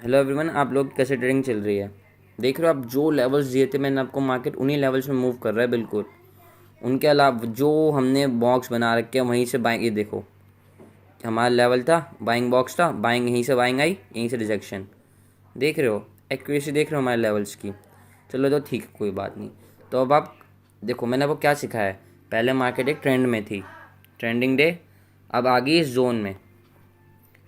Hello everyone, आप लोग कैसे ट्रेडिंग चल रही है। देख रहे हो आप, जो लेवल्स दिए थे मैंने आपको, मार्केट उन्हीं लेवल्स में मूव कर रहा है बिल्कुल। उनके अलावा जो हमने बॉक्स बना रखे हैं वहीं से बाइंग, ये देखो हमारा लेवल था, बाइंग बॉक्स था, बाइंग यहीं से बाइंग आई, यहीं से रिजेक्शन। देख रहे हो एक्यूरेसी, देख रहे हो हमारे लेवल्स की। चलो तो ठीक है, कोई बात नहीं। तो अब आप देखो मैंने आपको क्या सिखाया है। पहले मार्केट एक ट्रेंड में थी, ट्रेंडिंग डे, अब आ गई इस जोन में,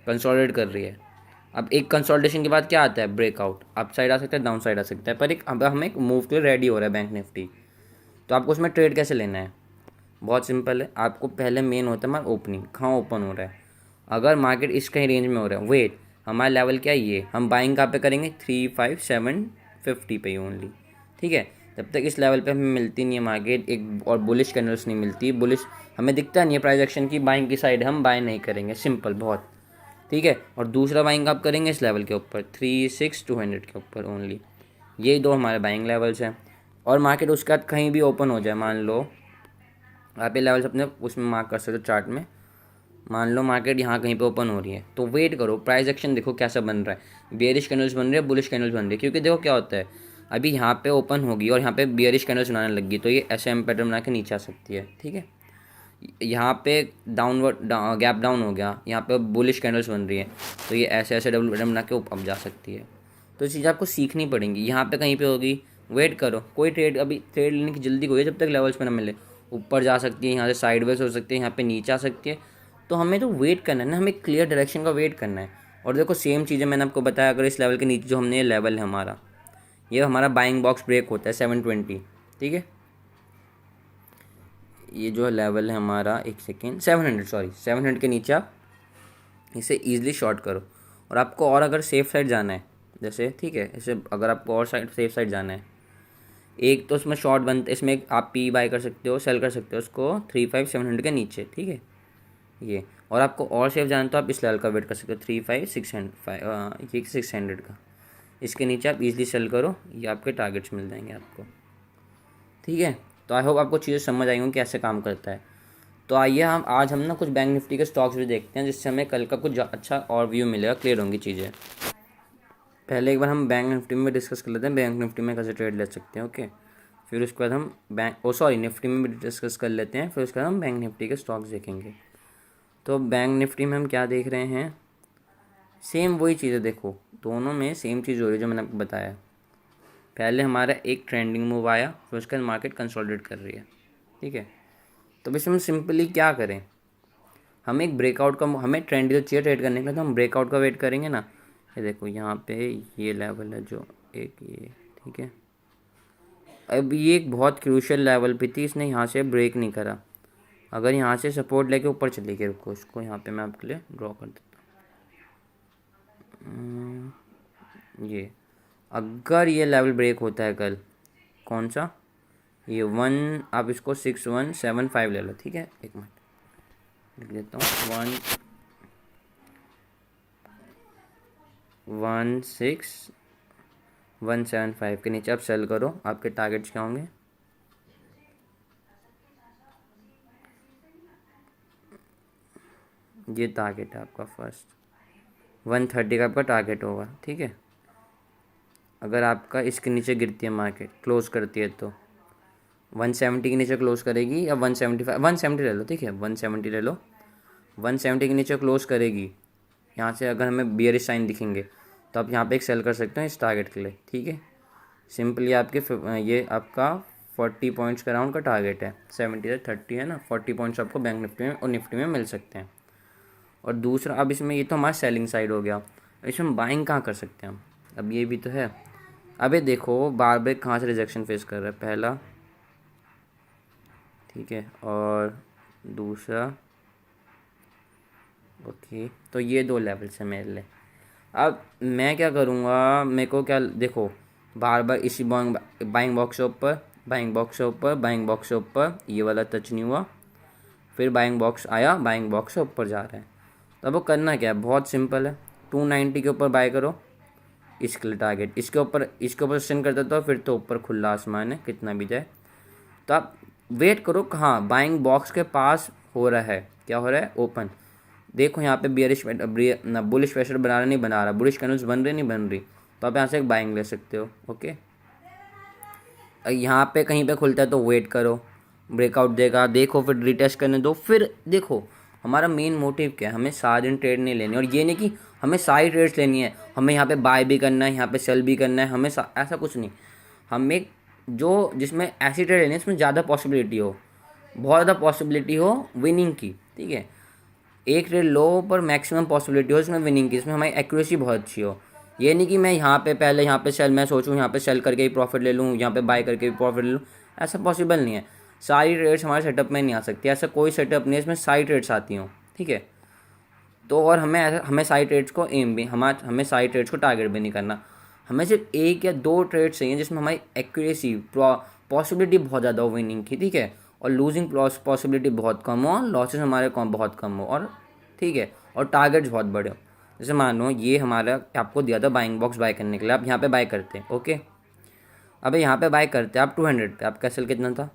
कंसोलिडेट कर रही है। अब एक कंसोलिडेशन के बाद क्या आता है, ब्रेकआउट। अप साइड आ सकता है, डाउन साइड आ सकता है, पर एक अब हमें एक मूव के लिए रेडी हो रहा है बैंक निफ्टी। तो आपको उसमें ट्रेड कैसे लेना है, बहुत सिंपल है। आपको पहले मेन होता है हमारा ओपनिंग, कहाँ ओपन हो रहा है। अगर मार्केट इस कहीं रेंज में हो रहा है, वेट, हमारा लेवल क्या है, ये हम बाइंग कहाँ पे करेंगे, 35750 पे ही ओनली। ठीक है, जब तक इस लेवल पे हमें मिलती नहीं है मार्केट एक और बुलिश कैंडल्स नहीं मिलती, बुलिश हमें दिखता नहीं है प्राइस एक्शन की बाइंग की साइड, हम बाय नहीं करेंगे, सिंपल बहुत। ठीक है, और दूसरा बाइंग आप करेंगे इस लेवल के ऊपर 36200 के ऊपर ओनली। ये दो हमारे बाइंग लेवल्स हैं। और मार्केट उसके बाद कहीं भी ओपन हो जाए, मान लो आप ये लेवल्स अपने उसमें मार्क कर सकते हो चार्ट में। मान लो मार्केट यहाँ कहीं पे ओपन हो रही है, तो वेट करो, प्राइस एक्शन देखो कैसा बन रहा है, बियरिश कैंडल्स बन रही है, बुलिश कैंडल्स बन रही है। क्योंकि देखो क्या होता है, अभी यहाँ पे ओपन होगी और यहाँ पे बियरिश कैंडल्स बनाने लगी, तो ये ऐसे एम पैटर्न बना के नीचे आ सकती है। ठीक है, यहाँ पे डाउनवर्ड गैप डाउन हो गया, यहाँ पे बुलिश कैंडल्स बन रही है, तो ये ऐसे ऐसे डबल बटन बना के ऊपर जा सकती है। तो ये चीज़ आपको सीखनी पड़ेंगी। यहाँ पे कहीं पे होगी, वेट करो, कोई ट्रेड अभी ट्रेड लेने की जल्दी कोई है जब तक लेवल्स पे ना मिले। ऊपर जा सकती है, यहाँ से साइडवेज हो सकती है, यहाँ पे नीचे आ सकती है। तो हमें तो वेट करना है ना, हमें क्लियर डायरेक्शन का वेट करना है। और देखो सेम चीज़ें मैंने आपको बताया, अगर इस लेवल के नीचे जो हमने ये लेवल है हमारा, ये हमारा बाइंग बॉक्स ब्रेक होता है 720। ठीक है, ये जो लेवल है हमारा, एक सेकेंड, 700, सॉरी 700 के नीचे आप इसे ईजिली शॉर्ट करो। और आपको और अगर सेफ साइड जाना है, जैसे ठीक है, इसे अगर आपको और साइड सेफ साइड जाना है, एक तो इसमें शॉर्ट बनते, इसमें आप पी बाय कर सकते हो, सेल कर सकते हो उसको 35700 के नीचे। ठीक है, ये। और आपको और सेफ जाना है तो आप इस लेवल का वेट कर सकते हो, 35600, ये 600 का, इसके नीचे आप इजीली सेल करो, ये आपके टारगेट्स मिल जाएंगे आपको। ठीक है, तो आई होप आपको चीज़ें समझ आई होंगी कैसे काम करता है। तो आइए हम आज ना कुछ बैंक निफ्टी के स्टॉक्स भी देखते हैं, जिससे हमें कल का कुछ अच्छा और व्यू मिलेगा, क्लियर होंगी चीज़ें। पहले एक बार हम बैंक निफ्टी में डिस्कस कर लेते हैं, बैंक निफ्टी में कैसे ट्रेड ले सकते हैं। ओके, फिर उसके बाद हम निफ्टी में भी डिस्कस कर लेते हैं, फिर उसके बाद हम बैंक निफ्टी के स्टॉक्स देखेंगे। तो बैंक निफ्टी में हम क्या देख रहे हैं, सेम वही चीज़ें देखो, दोनों में सेम चीज़ हो रही है जो मैंने आपको बताया। पहले हमारा एक ट्रेंडिंग मूव आया, फिर उसके बाद मार्केट कंसोलिडेट कर रही है। ठीक है, तो बस हम सिंपली क्या करें, हमें एक ब्रेकआउट का, हमें ट्रेंड जो चाहिए ट्रेड करने के लिए, तो हम ब्रेकआउट का वेट करेंगे ना। ये देखो यहाँ पे ये लेवल है जो एक ये, ठीक है, अब ये एक बहुत क्रूशियल लेवल पे थी, इसने यहाँ से ब्रेक नहीं करा। अगर यहाँ से सपोर्ट लेके ऊपर चली गई, रुको इसको यहाँ पे मैं आपके लिए ड्रॉ कर देता हूँ। ये अगर ये लेवल ब्रेक होता है कल, कौन सा, ये 1, आप इसको 6175 ले लो। ठीक है, एक मिनट लिख देता हूँ, 16175 के नीचे आप सेल करो। आपके टारगेट्स क्या होंगे, ये टारगेट है आपका फर्स्ट, 130 का आपका टारगेट होगा। ठीक है, अगर आपका इसके नीचे गिरती है मार्केट, क्लोज करती है, तो 170 के नीचे क्लोज करेगी, या 175, 170 ले लो। ठीक है, 170 ले लो, 170 के नीचे क्लोज करेगी, यहाँ से अगर हमें बियरिश साइन दिखेंगे तो आप यहाँ पे एक सेल कर सकते हो इस टारगेट के लिए। ठीक है, सिंपली आपके ये आपका 40 पॉइंट्स का राउंड का टारगेट है, 70 से 30 है ना, 40 पॉइंट्स आपको बैंक निफ्टी में और निफ्टी में मिल सकते हैं। और दूसरा, अब इसमें ये तो हमारा सेलिंग साइड हो गया, इसमें बाइंग कहाँ कर सकते हैं हम, अब ये भी तो है। अब ये देखो बार बार कहाँ से रिजेक्शन फेस कर रहा है, पहला, ठीक है, और दूसरा। ओके, तो ये दो लेवल्स हैं मेरे लिए। अब मैं क्या करूँगा, मेरे को क्या, देखो बार बार इसी बाइंग बॉक्स से ऊपर, बाइंग बॉक्स से ऊपर, बाइंग बॉक्स से ऊपर, ये वाला टच नहीं हुआ, फिर बाइंग बॉक्स आया, बाइंग बॉक्स से ऊपर जा रहा है। तो अब वो करना क्या है, बहुत सिंपल है, 290 के ऊपर बाय करो, इसके लिए टारगेट, इसके ऊपर सेंड कर देता हो, फिर तो ऊपर खुला आसमान है कितना भी जाए। तो आप वेट करो, कहाँ बाइंग बॉक्स के पास हो रहा है, क्या हो रहा है, ओपन। देखो यहाँ पे बुलिश प्रेशर बना रहा नहीं बना रहा, बुलिश कैंडल्स बन रही नहीं बन रही, तो आप यहाँ से एक बाइंग ले सकते हो। ओके, यहाँ पे कहीं पे खुलता है तो वेट करो, ब्रेकआउट देगा, देखो, फिर रिटेस्ट करने दो, फिर देखो। हमारा मेन मोटिव क्या है, हमें सारे दिन ट्रेड नहीं लेनी, और ये नहीं कि हमें सारी ट्रेड्स लेनी है, हमें यहाँ पे बाय भी करना है, यहाँ पे सेल भी करना है, हमें ऐसा कुछ नहीं। हमें जो जिसमें ऐसी ट्रेड लेनी है जिसमें ज़्यादा पॉसिबिलिटी हो, बहुत ज़्यादा पॉसिबिलिटी हो विनिंग की, ठीक है। एक ट्रेड लो पर मैक्सिमम पॉसिबिलिटी हो इसमें विनिंग की, इसमें हमारी एक्यूरेसी बहुत अच्छी हो। ये नहीं कि मैं यहाँ पे पहले यहाँ पे सेल, मैं सोचूं यहाँ पे सेल करके ही प्रॉफिट ले लूँ, यहाँ पे बाय करके भी प्रॉफिट ले लूँ, ऐसा पॉसिबल नहीं है। सारी ट्रेड्स हमारे सेटअप में नहीं आ सकती, ऐसा कोई सेटअप नहीं है इसमें सारी ट्रेड्स आती हों, ठीक है। तो और हमें सारी ट्रेड्स को एम भी हमें सारी ट्रेड्स को टारगेट भी नहीं करना, हमें सिर्फ एक या दो ट्रेड्स चाहिए जिसमें हमारी एक्यूरेसी पॉसिबिलिटी बहुत ज़्यादा हो विनिंग की, ठीक है, और लूजिंग पॉसिबिलिटी बहुत कम हो, लॉसेस हमारे कम बहुत कम हो, और ठीक है, और टारगेट्स बहुत बड़े हो। जैसे मान लो ये हमारा आपको दिया था बाइंग बॉक्स बाय करने के लिए, आप यहाँ पे बाय करते हैं। ओके, अब यहाँ पे बाय करते हैं आप 200 पे, आपका सेल कितना था,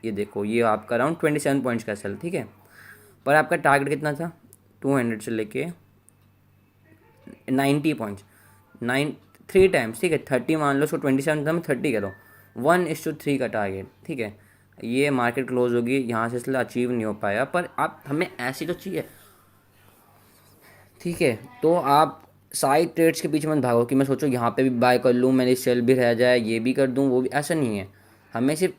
ये देखो, ये आपका अराउंड 27 पॉइंट्स का सेल, ठीक है। पर आपका टारगेट कितना था, 200 से लेके 90 पॉइंट्स, 3 टाइम्स, ठीक है। 30 मान लो, उसको 27 था, मैं 30 करो, 1:3 का टारगेट, ठीक है। ये मार्केट क्लोज होगी, यहाँ से इसलिए अचीव नहीं हो पाया, पर आप हमें ऐसी तो चाहिए, ठीक है। तो आप साइड ट्रेड्स के पीछे मत भागो कि मैं सोचो यहाँ पे भी बाय कर लूँ, मेरी सेल भी रह जाए, ये भी कर दूँ, वो भी, ऐसा नहीं है। हमें सिर्फ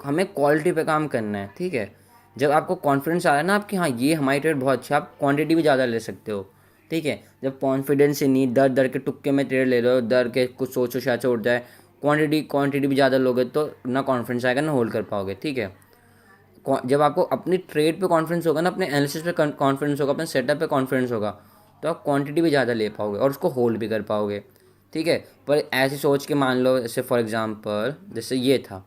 हमें क्वालिटी पे काम करना है, ठीक है। जब आपको कॉन्फिडेंस आ रहा है ना आपकी, हाँ ये हमारी ट्रेड बहुत अच्छा है, आप क्वांटिटी भी ज़्यादा ले सकते हो, ठीक है। जब कॉन्फिडेंस ही नहीं, डर डर के तुक्के में ट्रेड ले रहे हो, डर के कुछ सोचो शायद से उठ जाए, क्वांटिटी भी ज़्यादा लोगे तो ना कॉन्फिडेंस आएगा ना होल्ड कर पाओगे, ठीक है। जब आपको अपनी ट्रेड पे कॉन्फिडेंस होगा ना, अपने एनालिसिस पे कॉन्फिडेंस होगा, अपने सेटअप पे कॉन्फिडेंस होगा, तो आप क्वांटिटी भी ज़्यादा ले पाओगे और उसको होल्ड भी कर पाओगे, ठीक है। पर ऐसी सोच के मान लो, जैसे फॉर एग्जांपल जैसे ये था,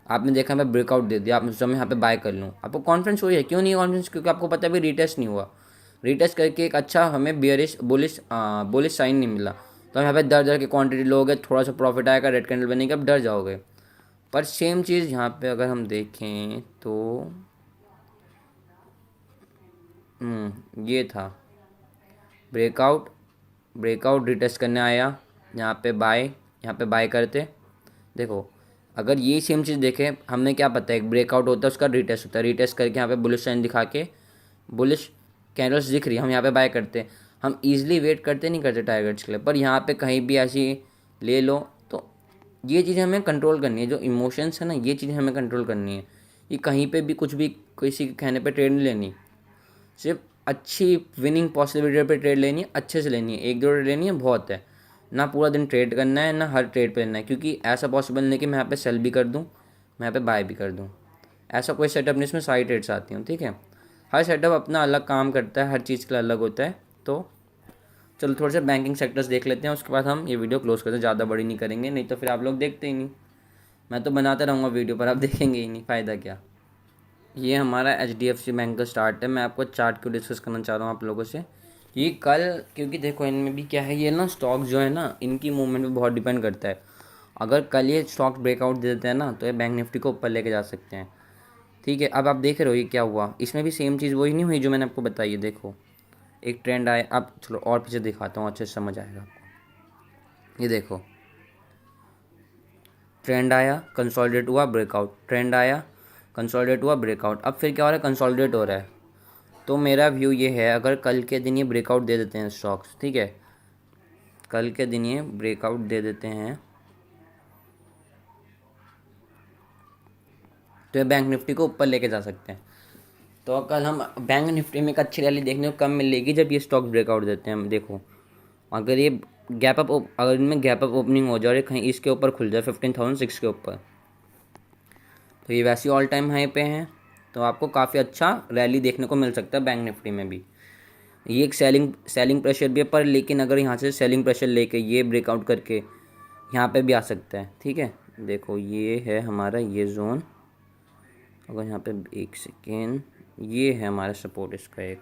आपने देखा मैं ब्रेकआउट दे दिया, आपने सोचा मैं यहाँ पे बाय कर लूँ, आपको कॉन्फिडेंस हुई है, क्यों नहीं कॉन्फिडेंस, क्योंकि आपको पता है भी रीटेस्ट नहीं हुआ, रीटेस्ट करके एक अच्छा हमें बुलिश साइन नहीं मिला, तो हम यहाँ पे डर डर के क्वांटिटी लोगे, थोड़ा सा प्रॉफिट आएगा, रेड कैंडल बनेगी, अब डर जाओगे। पर सेम चीज़ यहाँ पे अगर हम देखें तो ये था ब्रेकआउट, रिटेस्ट करने आया, यहाँ पे बाय करते, देखो। अगर ये सेम चीज़ देखें, हमने क्या पता है, एक ब्रेकआउट होता है, उसका रिटेस्ट होता है, रिटेस्ट करके यहाँ पे बुलिश साइन दिखा के, बुलिश कैंडल्स दिख रही है, हम यहाँ पे बाय करते, हम ईजिली वेट करते नहीं करते टारगेट्स के लिए। पर यहाँ पे कहीं भी ऐसी ले लो, तो ये चीज़ें हमें कंट्रोल करनी है, जो इमोशंस है ना, ये चीज़ें हमें कंट्रोल करनी है। ये कहीं पे भी कुछ भी किसी के कहने पे ट्रेड नहीं लेनी, सिर्फ अच्छी विनिंग पॉसिबिलिटी पे ट्रेड लेनी है, अच्छे से लेनी है, एक दो ट्रेड लेनी है बहुत है, ना पूरा दिन ट्रेड करना है, ना हर ट्रेड पे लेना है, क्योंकि ऐसा पॉसिबल नहीं कि मैं यहाँ पे सेल भी कर दूँ, मैं यहाँ पे बाय भी कर दूँ, ऐसा कोई सेटअप नहीं, इसमें सारी ट्रेड्स आती हूँ, ठीक है। हर सेटअप अपना अलग काम करता है, हर चीज़ के लिए अलग होता है। तो चलो थोड़े से बैंकिंग सेक्टर्स देख लेते हैं, उसके बाद हम ये वीडियो क्लोज करते हैं, ज़्यादा बड़ी नहीं करेंगे, नहीं तो फिर आप लोग देखते ही नहीं, मैं तो बनाता रहूँगा वीडियो पर आप देखेंगे ही नहीं, फ़ायदा क्या। ये हमारा HDFC बैंक का स्टार्ट है, मैं आपको चार्ट क्यों डिस्कस करना चाह रहा हूँ आप लोगों से, ये कल, क्योंकि देखो इनमें भी क्या है, ये ना स्टॉक जो है ना, इनकी मूवमेंट पे बहुत डिपेंड करता है। अगर कल ये स्टॉक ब्रेकआउट दे देते हैं ना, तो ये बैंक निफ्टी को ऊपर लेके जा सकते हैं, ठीक है। अब आप देख रहे हो ये क्या हुआ, इसमें भी सेम चीज़ वही नहीं हुई जो मैंने आपको बताई है। देखो एक ट्रेंड आया, अब चलो और पीछे दिखाता हूँ, अच्छे से समझ आएगा आपको। ये देखो ट्रेंड आया, कंसोलिडेट हुआ, ब्रेकआउट, ट्रेंड आया, कंसोलिडेट हुआ, ब्रेकआउट, अब फिर क्या हो रहा है, कंसोलिडेट हो रहा है। तो मेरा व्यू ये है, अगर कल के दिन ये ब्रेकआउट दे देते हैं स्टॉक्स, ठीक है, कल के दिन ये ब्रेकआउट दे देते हैं, तो ये बैंक निफ्टी को ऊपर लेके जा सकते हैं। तो कल हम बैंक निफ्टी में एक अच्छी रैली देखने को कम मिलेगी जब ये स्टॉक ब्रेकआउट देते हैं। देखो अगर ये अगर इनमें गैप अप ओपनिंग हो जाए और कहीं इसके ऊपर खुल जाए 15,006 के ऊपर, तो ये वैसे ऑल टाइम हाई पे हैं, तो आपको काफ़ी अच्छा रैली देखने को मिल सकता है बैंक निफ्टी में भी। ये एक सेलिंग प्रेशर भी है, पर लेकिन अगर यहाँ से सेलिंग प्रेशर लेके ये ब्रेकआउट करके यहाँ पे भी आ सकता है, ठीक है। देखो ये है हमारा ये जोन, अगर यहाँ पे एक सेकेंड, ये है हमारा सपोर्ट इसका एक,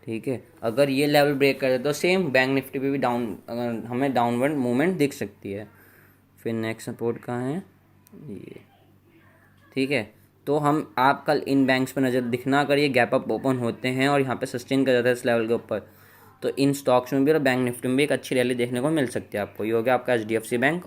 ठीक है। अगर ये लेवल ब्रेक कर दे तो सेम बैंक निफ्टी पे भी हमें डाउनवर्ड मूवमेंट दिख सकती है। फिर नेक्स्ट सपोर्ट कहाँ है, ये, ठीक है। तो हम आप कल इन बैंक्स पर नज़र दिखना करिए, गैप अप ओपन होते हैं और यहाँ पे सस्टेन कर जाता है इस लेवल के ऊपर, तो इन स्टॉक्स में भी और बैंक निफ्टी में भी एक अच्छी रैली देखने को मिल सकती है आपको। ये हो गया आपका HDFC बैंक और